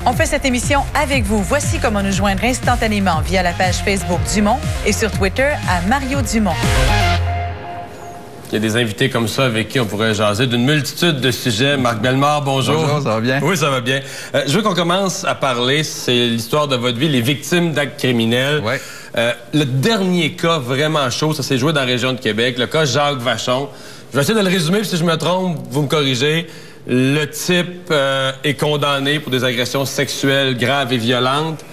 On fait cette émission avec vous. Voici comment nous joindre instantanément via la page Facebook Dumont et sur Twitter à Mario Dumont. Il y a des invités comme ça avec qui on pourrait jaser d'une multitude de sujets. Marc Bellemare, bonjour. Bonjour, ça va bien? Oui, ça va bien. Je veux qu'on commence à parler, c'est l'histoire de votre vie, les victimes d'actes criminels. Ouais. Le dernier cas vraiment chaud, ça s'est joué dans la région de Québec, le cas Jacques Vachon. Je vais essayer de le résumer, puis si je me trompe, vous me corrigez. Le type est condamné pour des agressions sexuelles graves et violentes.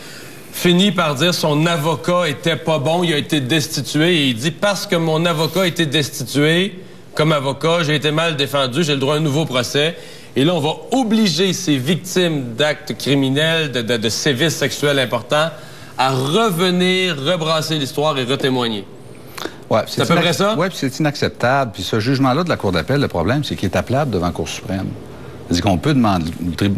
Finit par dire son avocat était pas bon, il a été destitué. Et il dit, parce que mon avocat a été destitué, comme avocat, j'ai été mal défendu, j'ai le droit à un nouveau procès. Et là, on va obliger ces victimes d'actes criminels, de sévices sexuels importants, à revenir, rebrasser l'histoire et retémoigner. Ouais, c'est à peu près ça? Oui, puis c'est inacceptable. Puis ce jugement-là de la Cour d'appel, le problème, c'est qu'il est appelable devant la Cour suprême. C'est-à-dire qu'on peut demander...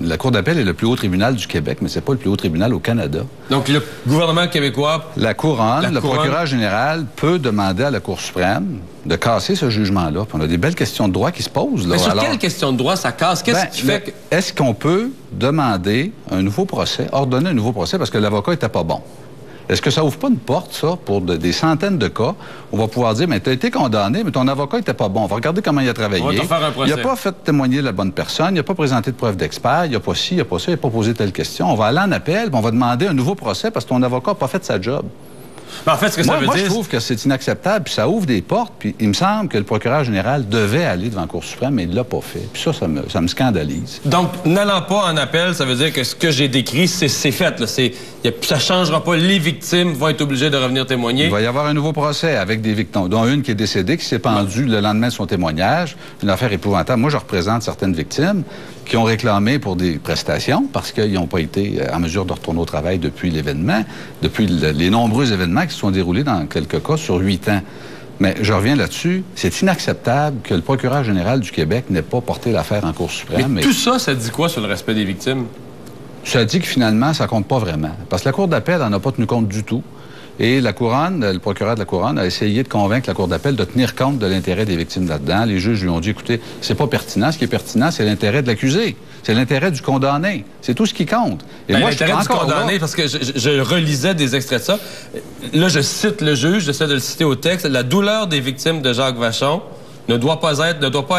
La Cour d'appel est le plus haut tribunal du Québec, mais c'est pas le plus haut tribunal au Canada. Donc, le gouvernement québécois... La Couronne, le procureur général peut demander à la Cour suprême de casser ce jugement-là. Puis on a des belles questions de droit qui se posent. Là. Mais sur quelle question de droit ça casse? Qu'est-ce qui fait que... Est-ce qu'on peut demander un nouveau procès, ordonner un nouveau procès parce que l'avocat était pas bon? Est-ce que ça ouvre pas une porte, ça, pour des centaines de cas? On va pouvoir dire, mais tu as été condamné, mais ton avocat était pas bon. On va regarder comment il a travaillé. On va te faire un procès. Il n'a pas fait témoigner la bonne personne, il n'a pas présenté de preuve d'expert, il n'a pas ci, il n'a pas ça, il n'a pas posé telle question. On va aller en appel, puis on va demander un nouveau procès parce que ton avocat n'a pas fait sa job. Mais en fait, ce que ça veut dire... je trouve que c'est inacceptable, puis ça ouvre des portes, puis il me semble que le procureur général devait aller devant la Cour suprême, mais il ne l'a pas fait. Puis ça me scandalise. Donc, n'allant pas en appel, ça veut dire que ce que j'ai décrit, c'est fait. Là. Ça ne changera pas. Les victimes vont être obligées de revenir témoigner. Il va y avoir un nouveau procès avec des victimes, dont une qui est décédée, qui s'est pendue le lendemain de son témoignage. Une affaire épouvantable. Moi, je représente certaines victimes qui ont réclamé pour des prestations parce qu'ils n'ont pas été en mesure de retourner au travail depuis l'événement, depuis les nombreux événements qui se sont déroulés dans quelques cas sur 8 ans. Mais je reviens là-dessus, c'est inacceptable que le procureur général du Québec n'ait pas porté l'affaire en Cour suprême. Mais tout ça, ça dit quoi sur le respect des victimes? Ça dit que finalement, ça compte pas vraiment. Parce que la Cour d'appel n'en a pas tenu compte du tout. Et la Couronne, le procureur de la Couronne a essayé de convaincre la Cour d'appel de tenir compte de l'intérêt des victimes là-dedans. Les juges lui ont dit, écoutez, c'est pas pertinent. Ce qui est pertinent, c'est l'intérêt de l'accusé. C'est l'intérêt du condamné. C'est tout ce qui compte. Et moi, l'intérêt du condamné, là, parce que je relisais des extraits de ça. Là, je cite le juge, j'essaie de le citer au texte. La douleur des victimes de Jacques Vachon ne doit pas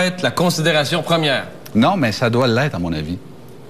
être la considération première. Non, mais ça doit l'être, à mon avis.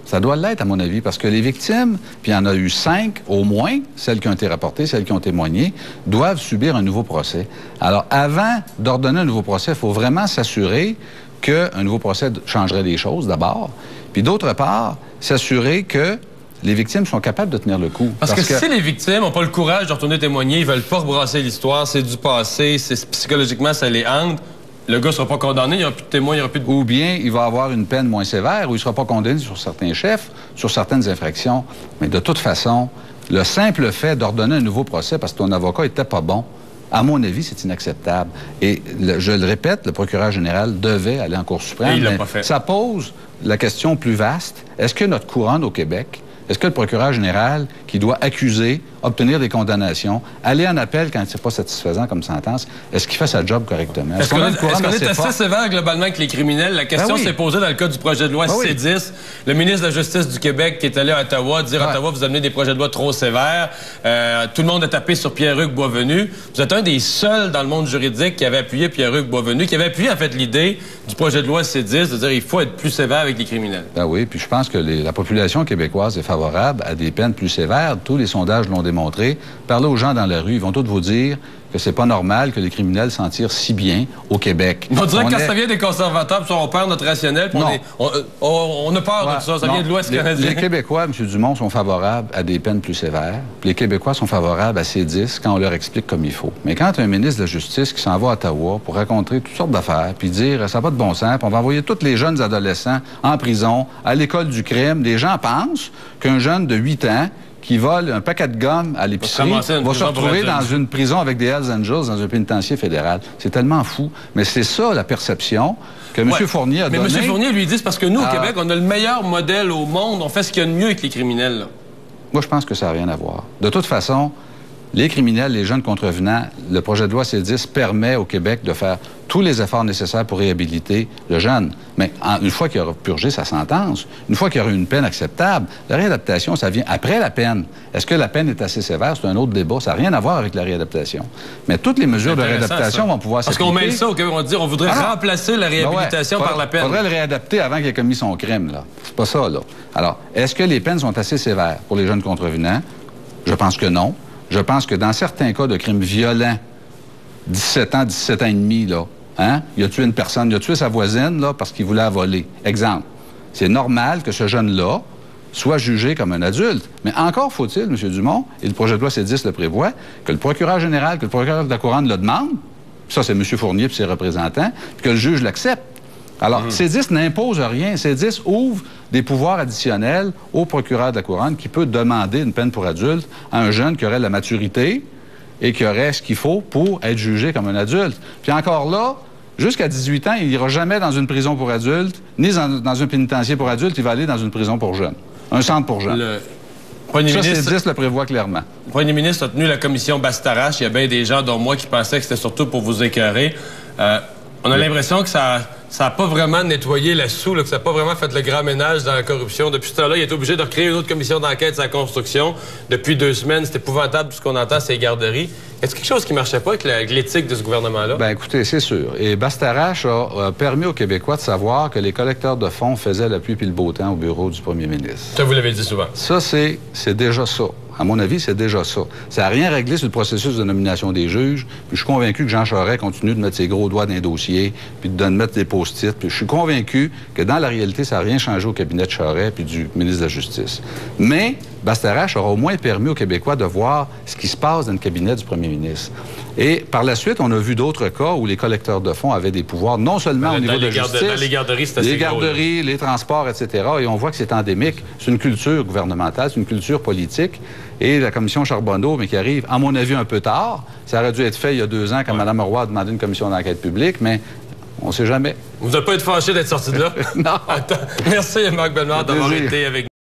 Ça doit l'être, à mon avis, parce que les victimes, puis il y en a eu 5 au moins, celles qui ont été rapportées, celles qui ont témoigné, doivent subir un nouveau procès. Alors, avant d'ordonner un nouveau procès, il faut vraiment s'assurer qu'un nouveau procès changerait les choses, d'abord. Puis d'autre part, s'assurer que les victimes sont capables de tenir le coup. Parce que si les victimes n'ont pas le courage de retourner témoigner, ils veulent pas rebrasser l'histoire, c'est du passé, psychologiquement, ça les hante. Le gars ne sera pas condamné, il n'y aura plus de témoins, il n'y aura plus de... Ou bien il va avoir une peine moins sévère, ou il ne sera pas condamné sur certains chefs, sur certaines infractions. Mais de toute façon, le simple fait d'ordonner un nouveau procès parce que ton avocat n'était pas bon, à mon avis, c'est inacceptable. Et je le répète, le procureur général devait aller en Cour suprême. Et il l'a pas fait. Ça pose la question plus vaste. Est-ce que notre couronne au Québec, est-ce que le procureur général qui doit accuser, obtenir des condamnations, aller en appel quand c'est pas satisfaisant comme sentence, est-ce qu'il fait sa job correctement? Est-ce qu'on est assez sévère globalement avec les criminels? La question s'est posée dans le cas du projet de loi C-10. Le ministre de la Justice du Québec qui est allé à Ottawa dire à Ottawa, vous amenez des projets de loi trop sévères. Tout le monde a tapé sur Pierre-Hugues Boisvenu. Vous êtes un des seuls dans le monde juridique qui avait appuyé Pierre-Hugues Boisvenu, qui avait appuyé en fait l'idée du projet de loi C-10 de dire il faut être plus sévère avec les criminels. Ben oui, puis je pense que la population québécoise est favorable à des peines plus sévères. Tous les sondages l'ont démontré. Parlez aux gens dans la rue, ils vont tous vous dire que c'est pas normal que les criminels s'en tirent si bien au Québec. On dirait que quand ça vient des conservateurs, on perd notre rationnel, on a peur de ça. Ça vient de l'Ouest canadien. Les Québécois, M. Dumont, sont favorables à des peines plus sévères. Les Québécois sont favorables à C-10 quand on leur explique comme il faut. Mais quand un ministre de la Justice qui s'en va à Ottawa pour raconter toutes sortes d'affaires, puis dire ça n'a pas de bon sens, puis on va envoyer tous les jeunes adolescents en prison, à l'école du crime, les gens pensent qu'un jeune de 8 ans qui vole un paquet de gomme à l'épicerie va se retrouver dans une prison avec des Hells Angels dans un pénitencier fédéral. C'est tellement fou. Mais c'est ça, la perception que M. Fournier a donnée. Mais M. Fournier lui dit, c'est parce que nous, au Québec, on a le meilleur modèle au monde. On fait ce qu'il y a de mieux avec les criminels. Là. Moi, je pense que ça n'a rien à voir. De toute façon, les criminels, les jeunes contrevenants, le projet de loi C-10 permet au Québec de faire tous les efforts nécessaires pour réhabiliter le jeune. Mais une fois qu'il aura purgé sa sentence, une fois qu'il y aura une peine acceptable, la réadaptation, ça vient après la peine. Est-ce que la peine est assez sévère? C'est un autre débat. Ça n'a rien à voir avec la réadaptation. Mais toutes les mesures de réadaptation vont pouvoir s'appliquer. Parce qu'on mêle ça au Québec, on voudrait remplacer la réhabilitation par la peine. Il faudrait le réadapter avant qu'il ait commis son crime, là. C'est pas ça, là. Alors, est-ce que les peines sont assez sévères pour les jeunes contrevenants? Je pense que non. Je pense que dans certains cas de crimes violents, 17 ans et demi, là, hein? Il a tué une personne, il a tué sa voisine, là, parce qu'il voulait la voler. Exemple. C'est normal que ce jeune-là soit jugé comme un adulte. Mais encore faut-il, M. Dumont, et le projet de loi C-10 le prévoit, que le procureur général, que le procureur de la Couronne le demande, ça c'est M. Fournier et ses représentants, puis que le juge l'accepte. Alors, C-10 n'impose rien. C-10 ouvre des pouvoirs additionnels au procureur de la Couronne qui peut demander une peine pour adulte à un jeune qui aurait la maturité et qui aurait ce qu'il faut pour être jugé comme un adulte. Puis encore là, jusqu'à 18 ans, il n'ira jamais dans une prison pour adultes, ni dans un pénitencier pour adultes, il va aller dans une prison pour jeunes. Un centre pour jeunes. Le Premier ça, ministre C-10 le prévoit clairement. Le Premier ministre a tenu la commission Bastarache. Il y a bien des gens, dont moi, qui pensaient que c'était surtout pour vous écœurer. On a l'impression que ça n'a pas vraiment nettoyé la soue, que ça n'a pas vraiment fait le grand ménage dans la corruption. Depuis ce temps-là, il est obligé de recréer une autre commission d'enquête sur la construction. Depuis 2 semaines, c'est épouvantable tout ce qu'on entend, c'est les garderies. Est-ce quelque chose qui ne marchait pas avec l'éthique de ce gouvernement-là? Bien, écoutez, c'est sûr. Et Bastarache a permis aux Québécois de savoir que les collecteurs de fonds faisaient la pluie puis le beau temps au bureau du premier ministre. Ça, vous l'avez dit souvent. Ça, c'est déjà ça. À mon avis, c'est déjà ça. Ça n'a rien réglé sur le processus de nomination des juges. Puis je suis convaincu que Jean Charest continue de mettre ses gros doigts dans les dossiers, puis de mettre des post-it. Puis je suis convaincu que dans la réalité, ça n'a rien changé au cabinet de Charest puis du ministre de la Justice. Mais Bastarache aura au moins permis aux Québécois de voir ce qui se passe dans le cabinet du premier ministre. Et par la suite, on a vu d'autres cas où les collecteurs de fonds avaient des pouvoirs, non seulement au niveau de la justice, dans les garderies, c'est assez les garderies, les transports, etc. Et on voit que c'est endémique. C'est une culture gouvernementale, c'est une culture politique. Et la commission Charbonneau, mais qui arrive, à mon avis, un peu tard. Ça aurait dû être fait il y a 2 ans quand Mme Roy a demandé une commission d'enquête publique, mais on ne sait jamais. Vous n'allez pas être fâché d'être sorti de là? Non. Attends. Merci, Marc Bellemare, d'avoir été avec nous.